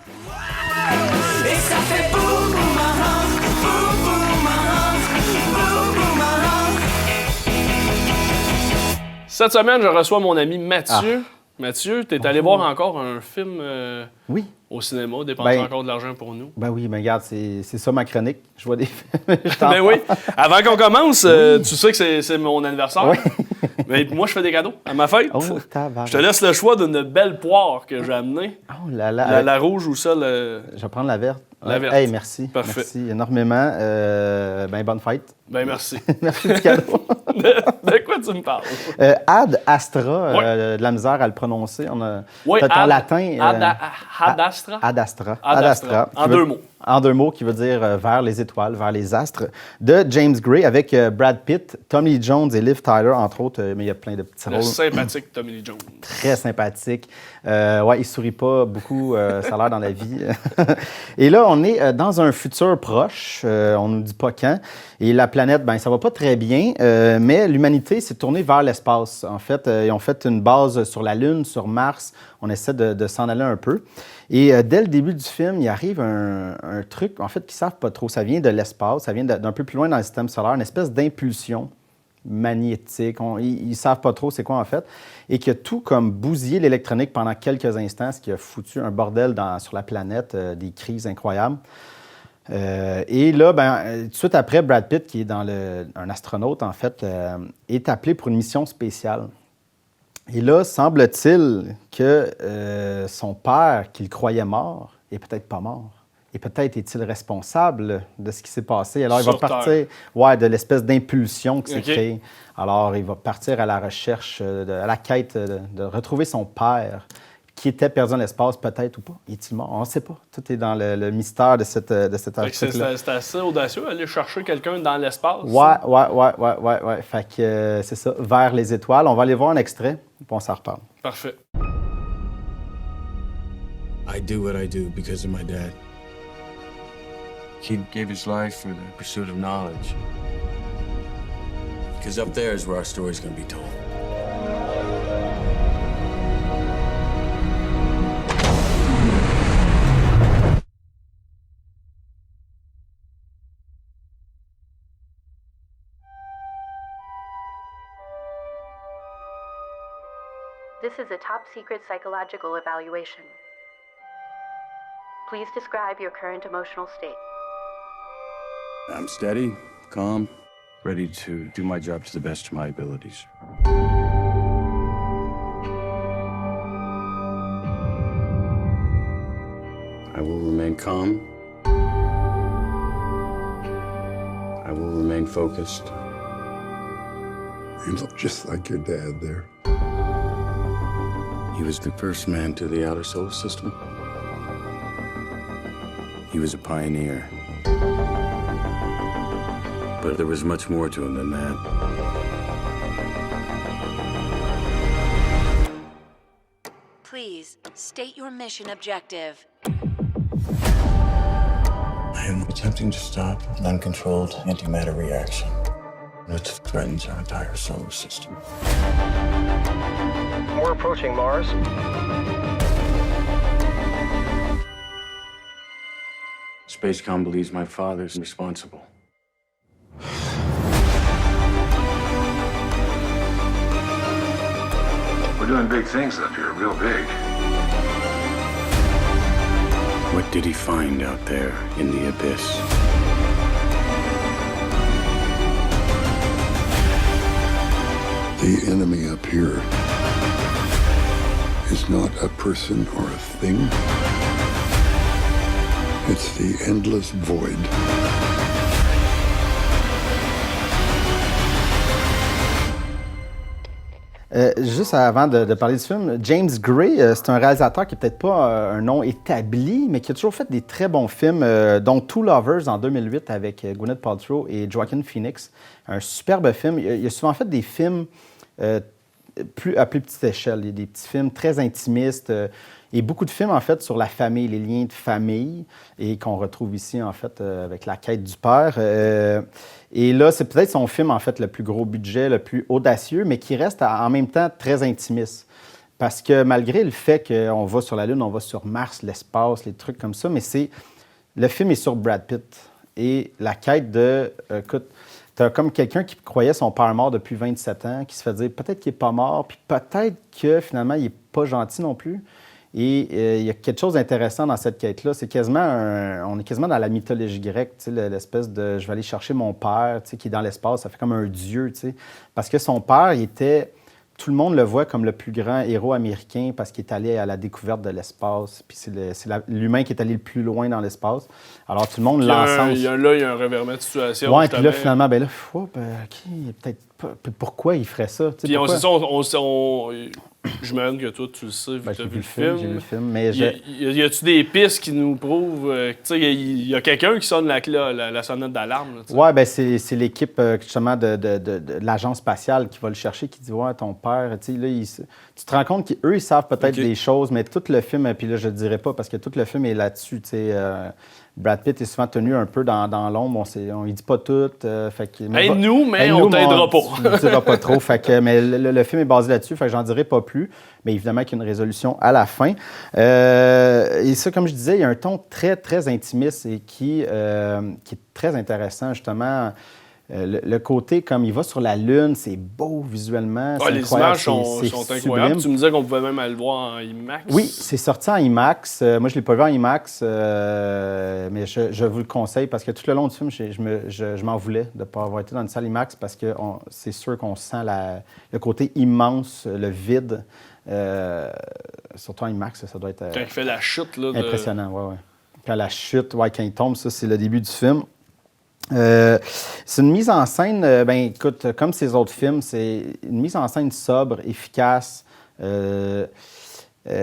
Et ça fait boum boum ah, boum boum ah, boum boum ah. Cette semaine, je reçois mon ami Mathieu. Mathieu, t'es allé voir encore un film Oui. au cinéma, dépenser encore de l'argent pour nous. Ben oui, mais regarde, c'est ça ma chronique. Je vois des films. Ben oui. Avant qu'on commence, tu sais que c'est mon anniversaire. Oui. Mais moi, je fais des cadeaux à ma fête. Oh, tabarnak. Je te laisse le choix d'une belle poire que j'ai amenée. Oh là là. La rouge ou ça, le... Je vais prendre la verte. La verte. Hey, merci. Parfait. Merci énormément. Bonne fête. Ben merci. Merci du cadeau. de quoi tu me parles? Ad Astra, Ouais. de la misère à le prononcer. On a Oui, fait en latin. Ad Astra. Ad Astra. Ad Astra. En qui deux veut- mots. En deux mots, qui veut dire vers les étoiles, vers les astres, de James Gray, avec Brad Pitt, Tommy Lee Jones et Liv Tyler, entre autres. Mais il y a plein de petits Le rôles sympathique Tommy Lee Jones. très sympathiques. Ouais, il sourit pas beaucoup, ça a l'air dans la vie. Et là, on est dans un futur proche, on nous dit pas quand. Et la planète, ben ça va pas très bien, mais l'humanité s'est tournée vers l'espace. En fait, ils ont fait une base sur la Lune, sur Mars. On essaie de s'en aller un peu. Et dès le début du film, il arrive un truc, en fait, qu'ils ne savent pas trop. Ça vient de l'espace, ça vient d'un peu plus loin dans le système solaire, une espèce d'impulsion magnétique. Ils ne savent pas trop c'est quoi, en fait. Et qui a tout comme bousillé l'électronique pendant quelques instants, ce qui a foutu un bordel sur la planète, des crises incroyables. Et là, tout de suite après, Brad Pitt, qui est un astronaute, en fait, est appelé pour une mission spéciale. Et là, semble-t-il que son père, qu'il croyait mort, est peut-être pas mort. Et peut-être est-il responsable de ce qui s'est passé. Alors, il va Sur partir de l'espèce d'impulsion qui s'est OK. créée. Alors, il va partir à la recherche, à la quête de retrouver son père, qui était perdu dans l'espace, peut-être ou pas. Est-il mort? On ne sait pas. Tout est dans le mystère de cet Fait que article-là. c'est assez audacieux, aller chercher quelqu'un dans l'espace. Ouais. Fait que c'est ça, vers les étoiles. On va aller voir un extrait, puis on s'en reparle. Parfait. I do what I do because of my dad. He gave his life for the pursuit of knowledge. Because up there is where our story's gonna be told. This is a top-secret psychological evaluation. Please describe your current emotional state. I'm steady, calm, ready to do my job to the best of my abilities. I will remain calm. I will remain focused. You look just like your dad there. He was the first man to the outer solar system. He was a pioneer. But there was much more to him than that. Please, state your mission objective. I am attempting to stop an uncontrolled antimatter reaction, which threatens our entire solar system. We're approaching Mars. Spacecom believes my father's responsible. We're doing big things up here, real big. What did he find out there in the abyss? The enemy up here is not a person or a thing. It's the endless void. Juste avant de parler du film, James Gray, c'est un réalisateur qui n'est peut-être pas un nom établi, mais qui a toujours fait des très bons films, dont Two Lovers en 2008 avec Gwyneth Paltrow et Joaquin Phoenix. Un superbe film. Il a souvent fait des films à plus petite échelle. Il y a des petits films très intimistes et beaucoup de films, en fait, sur la famille, les liens de famille, et qu'on retrouve ici, en fait, avec La quête du père. Et là, c'est peut-être son film, en fait, le plus gros budget, le plus audacieux, mais qui reste en même temps très intimiste. Parce que malgré le fait qu'on va sur la Lune, on va sur Mars, l'espace, les trucs comme ça, mais le film est sur Brad Pitt. Et la quête écoute, t'as comme quelqu'un qui croyait son père mort depuis 27 ans, qui se fait dire peut-être qu'il n'est pas mort, puis peut-être que finalement, il n'est pas gentil non plus. Et il y a quelque chose d'intéressant dans cette quête-là. C'est on est quasiment dans la mythologie grecque, tu sais, l'espèce de je vais aller chercher mon père, tu sais, qui est dans l'espace, ça fait comme un dieu, tu sais. Parce que son père, tout le monde le voit comme le plus grand héros américain parce qu'il est allé à la découverte de l'espace. Puis c'est l'humain qui est allé le plus loin dans l'espace. Alors tout le monde l'encense. Il y a un revirement de situation. Oui, puis là, finalement, peut-être pas. Puis pourquoi il ferait ça? Puis c'est ça, j'imagine que toi, tu le sais, vu que tu as vu le film. J'ai vu le film, mais Y a-tu des pistes qui nous prouvent... tu sais, il y a quelqu'un qui sonne la sonnette d'alarme. Oui, bien, c'est l'équipe, justement, de l'agence spatiale qui va le chercher, qui dit « Ouais, ton père... » Tu sais, là, tu te rends compte qu'eux, ils savent peut-être des choses, mais tout le film, puis là, je ne le dirai pas, parce que tout le film est là-dessus, tu sais... Brad Pitt est souvent tenu un peu dans l'ombre. On ne dit pas tout. Aide-nous, mais on t'aidera pas. On ne dira pas trop. Mais le film est basé là-dessus, fait que j'en dirai pas plus. Mais évidemment qu'il y a une résolution à la fin. Et ça, comme je disais, il y a un ton très, très intimiste et qui est très intéressant, justement. Le côté, comme il va sur la Lune, c'est beau visuellement. Ah, les images sont incroyables. Tu me disais qu'on pouvait même aller le voir en IMAX. Oui, c'est sorti en IMAX. Moi, je ne l'ai pas vu en IMAX, mais je vous le conseille parce que tout le long du film, je m'en voulais de ne pas avoir été dans une salle IMAX parce que c'est sûr qu'on sent le côté immense, le vide. Surtout en IMAX, ça doit être quand il fait la chute. Là, impressionnant, oui. Quand la chute, quand il tombe, ça, c'est le début du film. C'est une mise en scène, écoute, comme ces autres films, c'est une mise en scène sobre, efficace,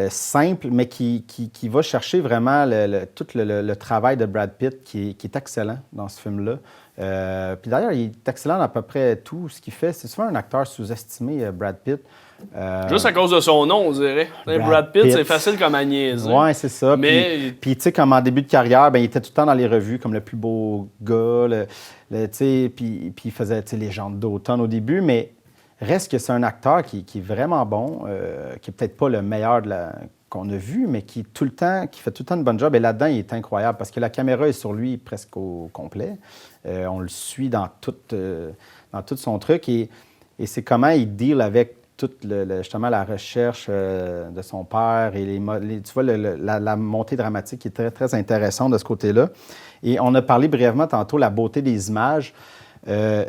simple, mais qui va chercher vraiment tout le travail de Brad Pitt qui est excellent dans ce film-là. Puis d'ailleurs, il est excellent dans à peu près tout ce qu'il fait. C'est souvent un acteur sous-estimé, Brad Pitt. Juste à cause de son nom, on dirait. Brad Pitt, c'est facile comme à niaiser. Oui, c'est ça. Mais... Puis tu sais, comme en début de carrière, il était tout le temps dans les revues comme le plus beau gars. Puis il faisait Légende d'automne au début, mais reste que c'est un acteur qui est vraiment bon, qui est peut-être pas le meilleur qu'on a vu, mais qui fait tout le temps une bonne job. Et là-dedans, il est incroyable parce que la caméra est sur lui presque au complet. On le suit dans tout son truc. Et c'est comment il deal avec toute justement la recherche de son père et tu vois la montée dramatique qui est très, très intéressante de ce côté-là. Et on a parlé brièvement tantôt de la beauté des images.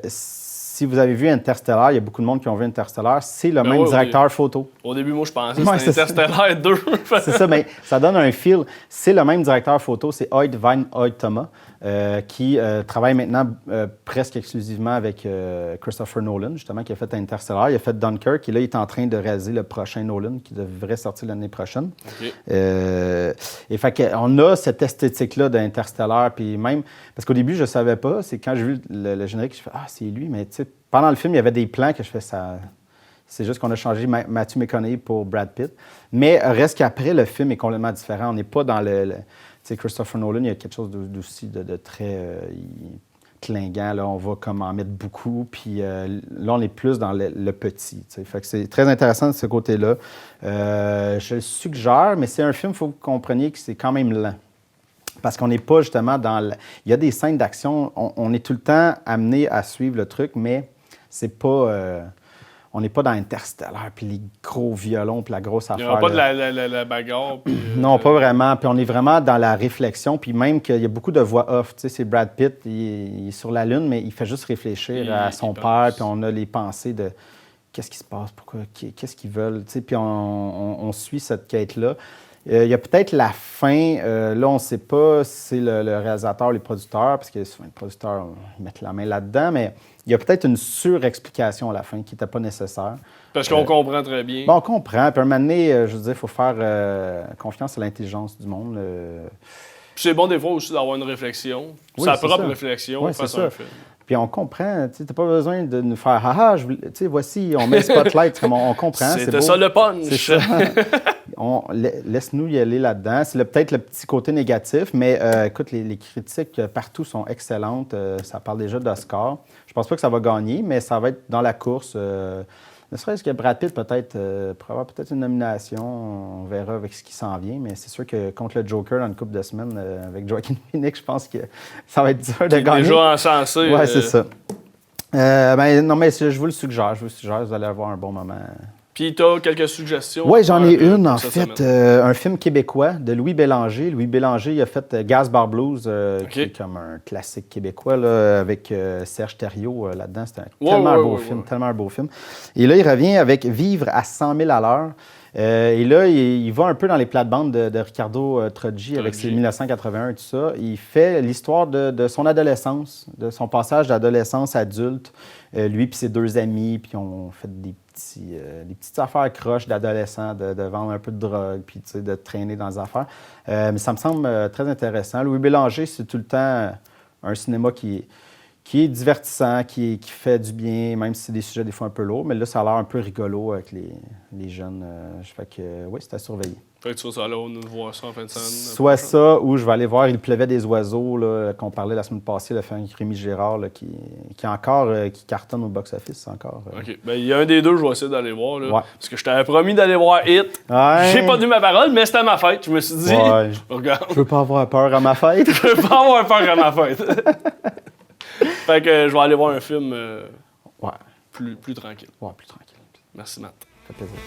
Si vous avez vu Interstellar, il y a beaucoup de monde qui ont vu Interstellar, c'est le même directeur photo. Au début, moi, je pensais que c'était Interstellar 2. C'est ça, mais ça donne un feel. C'est le même directeur photo, c'est Hoyt Van Hoytema, qui travaille maintenant presque exclusivement avec Christopher Nolan, justement, qui a fait Interstellar. Il a fait Dunkirk, et là, il est en train de réaliser le prochain Nolan, qui devrait sortir l'année prochaine. Okay. Et fait qu'on a cette esthétique-là d'Interstellar, puis même... Parce qu'au début, je ne savais pas. C'est quand j'ai vu le générique, je fais « Ah, c'est lui », mais tu sais, pendant le film, il y avait des plans que je fais ça... C'est juste qu'on a changé Matthew McConaughey pour Brad Pitt. Mais reste qu'après, le film est complètement différent. On n'est pas dans tu sais, Christopher Nolan, il y a quelque chose aussi de très clinguant. Là, on va comme en mettre beaucoup. Puis là, on est plus dans le petit. Tu sais. Fait que c'est très intéressant de ce côté-là. Je le suggère, mais c'est un film, il faut que vous compreniez que c'est quand même lent. Parce qu'on n'est pas justement dans... Il y a des scènes d'action, on est tout le temps amené à suivre le truc, mais c'est pas... on n'est pas dans Interstellar, puis les gros violons, puis la grosse affaire. Il n'y aura pas de la bagarre. Puis, non, pas vraiment. Puis on est vraiment dans la réflexion, puis même qu'il y a beaucoup de voix off. Tu sais, c'est Brad Pitt, il est sur la Lune, mais il fait juste réfléchir à son père, puis on a les pensées de qu'est-ce qui se passe, pourquoi, qu'est-ce qu'ils veulent. Tu sais, puis on suit cette quête-là. Il y a peut-être la fin, là, on ne sait pas si c'est le réalisateur, les producteurs, parce que souvent les producteurs ils mettent la main là-dedans, mais il y a peut-être une surexplication à la fin qui n'était pas nécessaire. Parce qu'on comprend très bien. Bon, on comprend. Puis à un moment donné, je veux dire, il faut faire confiance à l'intelligence du monde. Puis c'est bon des fois aussi d'avoir une réflexion, sa propre réflexion face à un film. Puis on comprend, tu n'as pas besoin de nous faire « Ah, tu sais, voici, on met le spotlight », comme on comprend. C'était ça le punch! C'est ça. Laisse-nous y aller là-dedans. C'est peut-être le petit côté négatif, mais écoute, les critiques partout sont excellentes. Ça parle déjà d'Oscar. Je pense pas que ça va gagner, mais ça va être dans la course. Ne serait-ce que Brad Pitt, peut-être, pourrait avoir peut-être une nomination. On verra avec ce qui s'en vient. Mais c'est sûr que contre le Joker, dans une couple de semaines, avec Joaquin Phoenix, je pense que ça va être dur de gagner. Déjà encensé. Ouais, c'est ça. Non, mais je vous le suggère. Vous allez avoir un bon moment. Puis t'as quelques suggestions? Oui, j'en ai une, en cette fait. semaine. Un film québécois de Louis Bélanger. Louis Bélanger, il a fait Gaz Bar Blues, qui est comme un classique québécois, là, avec Serge Thériault là-dedans. C'était tellement un beau film, tellement un beau film. Et là, il revient avec Vivre à 100 000 à l'heure. Et là, il va un peu dans les plates-bandes de Ricardo Troggi avec ses 1981 et tout ça. Il fait l'histoire de son adolescence, de son passage d'adolescence à adulte. Lui et ses deux amis, puis on fait des petites affaires croches d'adolescents, de vendre un peu de drogue, puis de traîner dans les affaires. Mais ça me semble très intéressant. Louis Bélanger, c'est tout le temps un cinéma qui est divertissant, qui fait du bien, même si c'est des sujets des fois un peu lourds. Mais là, ça a l'air un peu rigolo avec les jeunes. Fait que, oui, c'est à surveiller. Fait que tu vas aller nous voir ça en fin de semaine. Soit ça, ou je vais aller voir Il pleuvait des oiseaux, là, qu'on parlait la semaine passée, le film avec Rémi Gérard, là, qui cartonne au box-office encore. OK. Ben, il y a un des deux, je vais essayer d'aller voir. Là, Ouais. Parce que je t'avais promis d'aller voir Hit. Ouais. J'ai pas tenu ma parole, mais c'était ma fête. Je me suis dit, Ouais. regarde, Je veux pas avoir peur à ma fête. je veux pas avoir peur à ma fête. Fait que je vais aller voir un film Ouais. plus tranquille. Ouais, plus tranquille. Merci, Matt. Ça fait plaisir.